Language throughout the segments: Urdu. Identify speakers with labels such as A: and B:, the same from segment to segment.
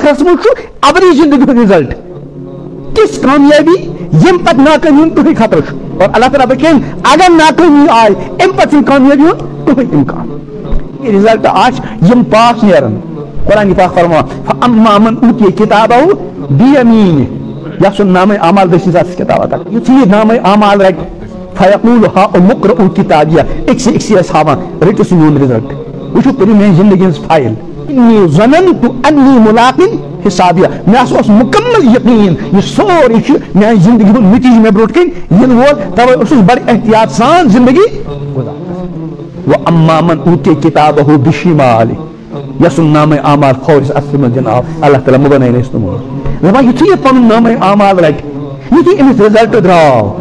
A: ٲخرس منٛز چھُ ابری زندگی ہُنٛد رِزلٹ تِژھ کامیٲبی ییٚمہِ پتہٕ ناکٲمی ہُنٛد کٕہٕنۍ خطرٕ چھُ اور اللہ تعالیٰ بچٲیِن اگر ناکٲمی آیہِ اَمہِ پتہٕ چھُنہٕ کامیٲبی ہُنٛد کٕہٕنۍ اِمکان یہ رِزلٹ آسہِ یِم پاس نیرن قرآن پاک فرماوان فَأَمَّا مَنْ أُوتِیَ کِتابَهُ بِیَمِینِهِ یَس سُنٛد نامے اعمال دٔچھنِس اَتھس کِتاب عطا یُتھُے یہِ نامے اعمال رَٹہِ فَیَقُولُ هَاؤُمُ اقرؤوا کِتابِیَہ أکسٕے ٲسۍ ہاوان رٔٹِو سُہ میون رِزلٹ وٕچھِو پٔرِو میٛانہِ زندگی ہٕنٛز فایل اِنِّی ظَنَنتُ أَنِّی مُلَاقٍ حِسابِیَہ مےٚ ہسا اوس مُکمل یقیٖن یہِ سورُے چھُ میٛانہِ زندگی ہُنٛد نتیٖجہٕ مےٚ برونٛٹھ کَنۍ یِنہٕ وول تَوَے اوسُس بڑٕ احتیاط سان زندگی گُزاران وَأَمَّا مَنْ أُوتِیَ کِتابَهُ بِشِمَالِهِ یَس سُنٛد نامے اعمال کھوورِس اَتھس منٛز دِنہٕ آو اللہ تعالیٰ مُبنٲیِن أسۍ تِمو دَپان یُتھُے یہِ پَنُن نامے اعمال رَٹہِ یُتھُے أمِس رِزلٹ درٛاو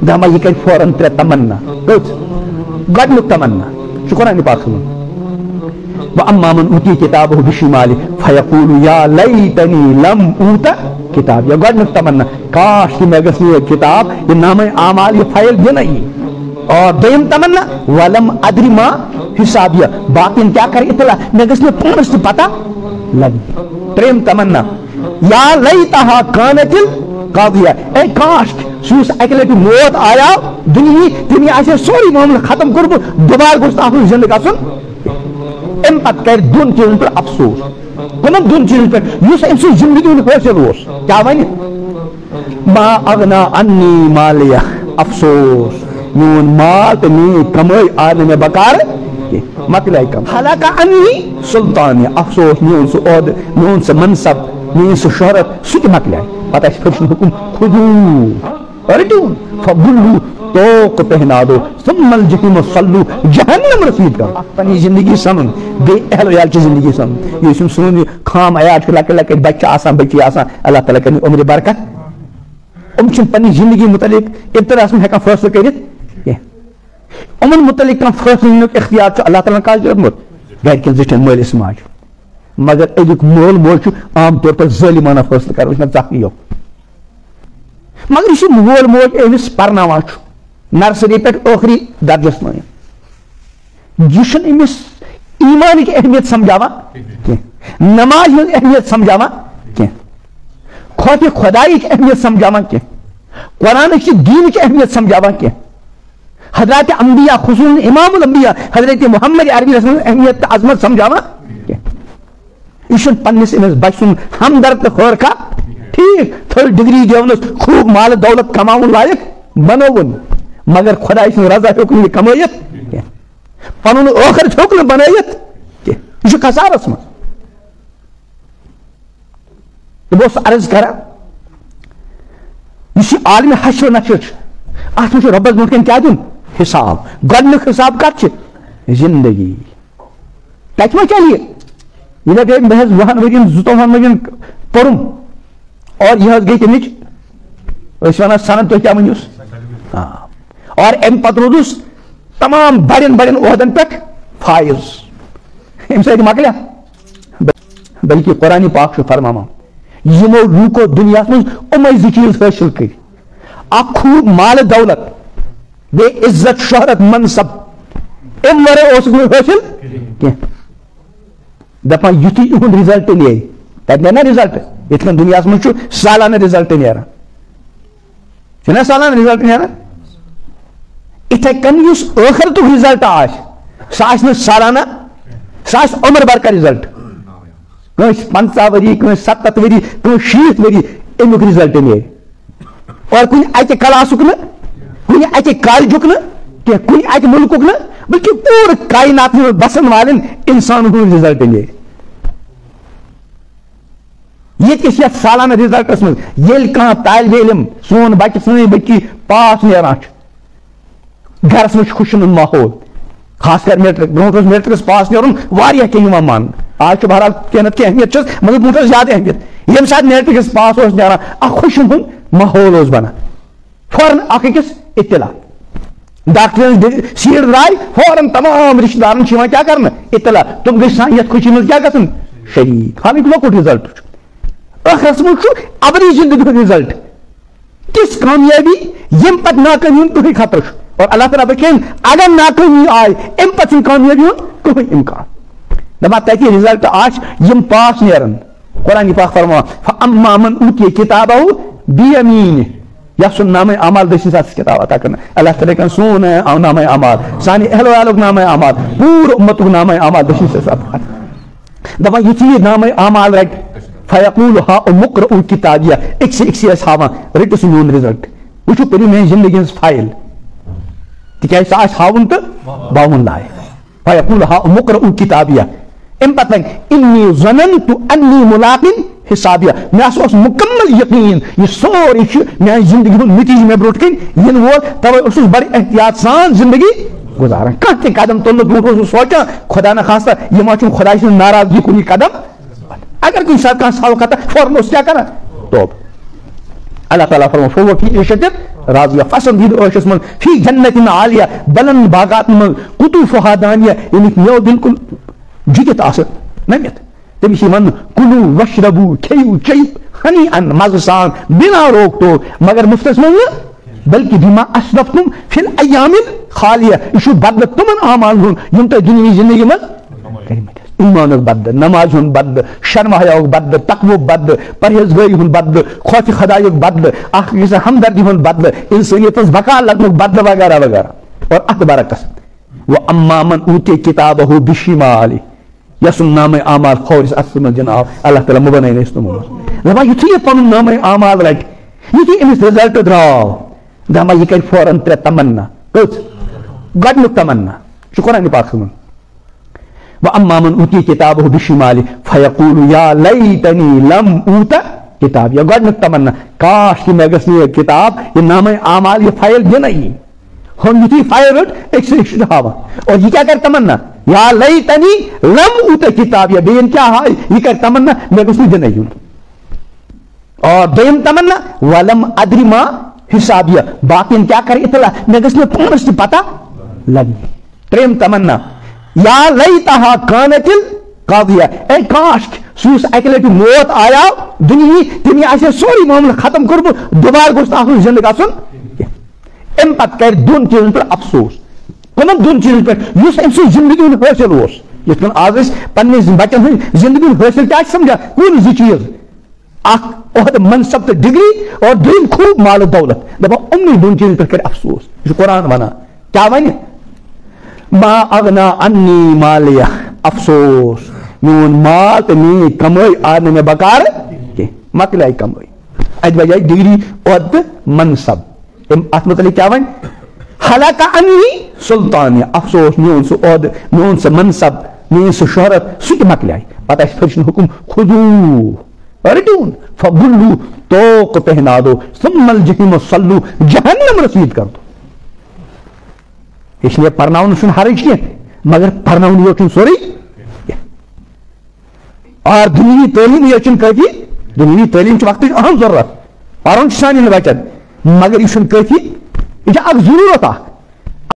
A: دَپان یہِ کَرِ فوراً ترٛےٚ تَمنا کٔژ گۄڈٕنیُک تَمنا چھُ قرآنِ پاکَس منٛز وَأَمَّا مَنْ أُوتِیَ کِتابَهُ بِشِمَالِهِ فَیَقُولُ یَا لَیتَنِی لَمْ أُوتَ کِتابِیَہ گۄڈٕنیُک تَمنا کاش کہِ مےٚ گٔژھ یہِ کِتاب یہِ نامے اعمال یہِ فایل دِنَے اور دوٚیِم تَمنا وَلَمْ أَدْرِ مَا حِسابِیَہ باقیَن کیٛاہ کَرِ اطلاع مےٚ گٔژھ نہٕ پانَس تہِ پتہ لَگٕنۍ ترٛیٚیِم تَمنا یا لیتہا کانَتِ القاضیہ اے کاش سُہ یُس اَکہِ لَٹہِ موت آیاو دُنیہی تٔمۍ آسہِ ہے سورُے معاملہٕ ختم کوٚرمُت دُبارٕ گوٚژھ نہٕ آسُن زِندٕ گژھُن اَمہِ پتہٕ کَرِ دۄن چیٖزن پٮ۪ٹھ افسوس کٕمن دۄن چیٖزن پٮ۪ٹھ یُس أمۍ سٕنٛز زندگی ہُنٛد حٲصِل اوس کیٛاہ وَنہِ ما اغنا عنی مالیہ افسوس میون مال تہٕ میٲنۍ کمٲے آے نہٕ مےٚ بکار کینٛہہ مۄکلیے کم حالانکہ انی سلطانیہ افسوس میون سُہ عہدٕ میون سُہ منصب میٲنۍ سُہ شہرت سُہ تہِ مۄکلیے پتہٕ آسہِ پھِرسُن حُکُم کھُدوٗ رٔٹِو فغُلوٗ توق پہنا دو ثم الجحیم صلو جہنم رسید کر پنی زندگی سنن بے اہل ویال چی زندگی سنن یہ سن سنن خام آیات لکے لکے بچہ آسان بچی آسان اللہ تعالیٰ کرنی عمر برکت چھن پنی زندگی متعلق ابتداس میں ہیکان فیصلہ کٔرِتھ یِمن متعلق کانٛہہ فٲصلہٕ نِنُک اختیار چھُ اللہ تعالیٰ کاج دیُتمُت گرِکٮ۪ن زِٹھٮ۪ن مٲلِس ماجہِ مگر أزیُک مول موج چھُ عام طور پر ظٲلِمانہ فٲصلہٕ کران وٕچھ مےٚ ژکھ یِیو مگر یہِ چھُ مول موج أمِس پرناوان چھُ نرسری پہ ٲخری درجس تام یہ أمس ایمانٕچ اہمیت سمجھاوان کینٛہہ نماز ہٕنٛز اہمیت سمجھاوان کینٛہہ خوفِ خۄدایِچ اہمیت سمجھاوان کینٛہہ قرآنٕچ دیٖنٕچ اہمیت سمجھاوان کینٛہہ حضرات انبیاء خصوصاً امام الانبیاء حضرت محمد عربی رسول اہمیت تہٕ عظمت سمجھاوان کینٛہہ یہِ چھُنہٕ پننِس أمِس بچہِ سُنٛد ہمدرد تہٕ خٲرخواہ ٹھیٖک تھٔج ڈگری دِونس خوب مالہٕ دولت کماوُن لایق بنووُن مگر خداے سٕنٛز رضا ہیوٚک نہٕ یہِ کمٲیِتھ کینٛہہ پنُن ٲخرت ہیوٚک نہٕ بنٲیِتھ کینٛہہ یہِ چھُ خسارس منٛز بہٕ اوسُس عرض کران یُس یہِ عالمِ حشر و نشر چھُ اتھ منٛز چھُ رۄبس برونٛٹھ کَنۍ کیٛاہ دیُن حساب گۄڈٕنیُک حساب کتھ چھِ زندگی تتہِ ما چلہِ یہِ دپہِ مےٚ حظ 20 ؤرین 22 ؤرین پوٚرُم اور یہِ حظ گٔے تمِچ أسۍ ونان سنن تُہۍ کیٛاہ ؤنِوس اور امہِ پتہٕ روٗدُس تمام بڑٮ۪ن بڑٮ۪ن عہدن پٮ۪ٹھ فائز امہِ سۭتۍ مۄکلیا بلکہ قرآن پاک چھُ فرماوان یِمو لوٗکو دُنیاہس منٛز یِمے زٕ چیٖز حٲصِل کٔرۍ اکھ خوٗب مالہٕ دولت بیٚیہِ عزت شہرت منصب امہِ ورٲے اوسُکھ نہٕ حٲصِل کینٛہہ دپان یُتھُے یِہُنٛد رِزلٹ نیرِ تتہِ نیرِ نا رِزلٹ یِتھ کٔنۍ دُنیاہس منٛز چھُ سالانہٕ رِزلٹ نیران چھُنہ سالانہٕ رِزلٹ نیران اِتھے کٔنۍ یُس ٲخرتُک رِزلٹ آسہِ سُہ آسہِ نہٕ سالانہ سُہ آسہِ عمر برکہ رِزلٹ کٲنٛسہِ 50 ؤری کٲنٛسہِ 70 ؤری کٲنٛسہِ 60 ؤری امیُک رِزلٹ نیرِ اور کُنہِ اکہِ کلاسُک نہٕ کُنہِ اکہِ کالجُک نہٕ کینٛہہ کُنہِ اکہِ مُلکُک نہٕ بلکہ پوٗرٕ کائنات منٛز بسن والٮ۪ن انسانن ہُنٛد رِزلٹ نیرِ ییٚتہِ یتھ سالانہ رِزلٹس منٛز ییٚلہِ کانٛہہ طالبِ علم سون بچہِ سٲنۍ بچی پاس نیران چھُ گرس منٛز چھُ خوشی ہُنٛد ماحول خاص کر میٹرک برونٛٹھ اوس میٹرکس پاس نیرُن واریاہ کینٛہہ یِوان ماننہٕ آز چھُ بہرحال کینٛہہ نتہٕ کینٛہہ اہمیت چھس مگر برونٛٹھ ٲس زیادٕ اہمیت ییٚمہِ ساتہٕ میٹرکس پاس اوس نیران اکھ خوشی ہُنٛد ماحول اوس بنان فوراً اکھ أکِس اطلاع ڈاکٹرن سیٖٹ درٛاے فوراً تمام رشتہٕ دارن چھِ یِوان کیٛاہ کرنہٕ اطلاع تِم گٔژھۍ سانہِ یتھ خوشی منٛز کیٛاہ گژھن شریٖک حالانکہِ لۄکُٹ رِزلٹ چھُ ٲخرس منٛز چھُ ابری زندگی ہُنٛد رِزلٹ تِژھ کامیٲبی ییٚمہِ پتہٕ ناکٲمی ہُنٛد کٕہٕنۍ خطرٕ چھُ اور اللہ تعالیٰ بچٲیِن اگر ناکٲمی آیہِ اَمہِ پتہٕ چھُنہٕ کامیٲبی ہُنٛد کٕہٕنۍ اِمکان دپان تتہِ رِزلٹ آسہِ یِم پاس نیرن قرآن پاک فرما فَأَمَّا مَنْ أُوتِيَ كِتَابَهُ بِيَمِينِهِ یا سن نام اعمال دشن سات کتاب عطا کرنا اللہ تعالیٰ کن سون نام اعمال سانی اہل والوں نام اعمال پور امت نام اعمال دشن سات دپا یہ نام اعمال رٹ فیقول ہا مقرؤ کتابیہ اکسی ہاوا رٹو سہ میون رزلٹ وچو پری میری زندگی ہز فائل تکیاز سہ آس ہاون تو باون لائے فیقول ہا مقرؤ کتابیہ ام پتہ انی ظننت انی ملاق حسابیہ میں مکمل یقین یہ سوری میان زندگی ہند نتیجہ میں برو کن ین وول توے اس بڑ احتیاط سان زندگی گزاران کھانا تہ قدم تلنے برو سوچا خدا نخواستہ یہ ما چھ خدا سن ناراضگی کن قدم اگر کن سات کھانا سال کھاتا فوراً اس کیا کرنا توب اللہ تعالیٰ فرما فو فی عیشت راضیہ پسندیدہ عیشس من فی جنت عالیہ بلند باغات من قطوفها دانیہ یعنی میو بالکل جگت آس نمت تمس ون کلو وشربو کھیو چیو ہنی ان مزہ سان بنا روک ٹوک مگر مفتس من بلکہ بما اسلفتم فی الایام الخالیہ یہ بدل تمن اعمال ہن یم تہ دنیا زندگی من کرمت ایمان بدل نماز ہن بدل شرم حیا بدل تقوی بدل پرہیزگاری ہن بدل خوف خدا بدل اخ کس ہمدردی ہن بدل انسانیت بقا لگن بدل وغیرہ وغیرہ اور ات برعکس واما من اوتی کتابه بشماله یسن نام اعمال خورس اسم جناب اللہ تعالی مبنین اسم لما یہ پن نام اعمال رٹ یہ امس رزلٹ دراو دما یہ کر فورن تر تمنا کت گڈن تمنا شکران پاک سن واما من اوتی کتابه بشماله فیقول یا لیتنی لم اوت کتاب یا گڈن تمنا کاش کہ میں گس یہ کتاب یہ نام اعمال یہ فائل دینئی ہم یہ فائل رٹ ایک سے ہوا اور یہ کیا کر تمنا یا لیتنی لم اوت کتاب یا بین کیا ہے یہ کر تمنا میں گس نہیں دینئی اور دیم تمنا ولم ادری ما حسابیہ باقی کیا کر اطلاع میں گس میں پانچ پتہ لگی تریم تمنا یا لیتہا کانت القاضیہ اے کاش سوس اکلٹ موت آیا دنیا تمی آسے سوری معاملہ ختم کربو دوبار گوشت آخر زندگی سن ام پت کر دون چیزن پر افسوس کمن دون چیزن پر یس ام سے زندگی حاصل ہوس یس کن آز پنہ بچن ہند زندگی حاصل کیا سمجھا کن زی چیز اخ عہد منصب تو ڈگری اور دوم خوب مال و دولت دپا امنی دون چیزن پر کر افسوس یہ قرآن ونان کیا ون ما اغنا انی مالیہ افسوس میون مال تو میری کمائی آر میں بکار مکلائی کمائی ات بجائے ڈگری عہد منصب ات متعلق کیا ون حلق انی سلطانیہ افسوس میون سہ عہد میون سہ منصب میون سہ شہرت سہ تہ مکلائی پتہ فرشن حکم خذوہ رٹون فغلو توق پہنا دو ثم الجحیم صلو جہنم رسید کر دو اس لیے پرناؤن سن حرج کی مگر پرناؤن یہ چن سوری اور دنیوی تعلیم یہ چن کافی دنیوی تعلیم وقت اہم ضرورت پرن سان بچن مگر یہ کافی یہ اک ضرورت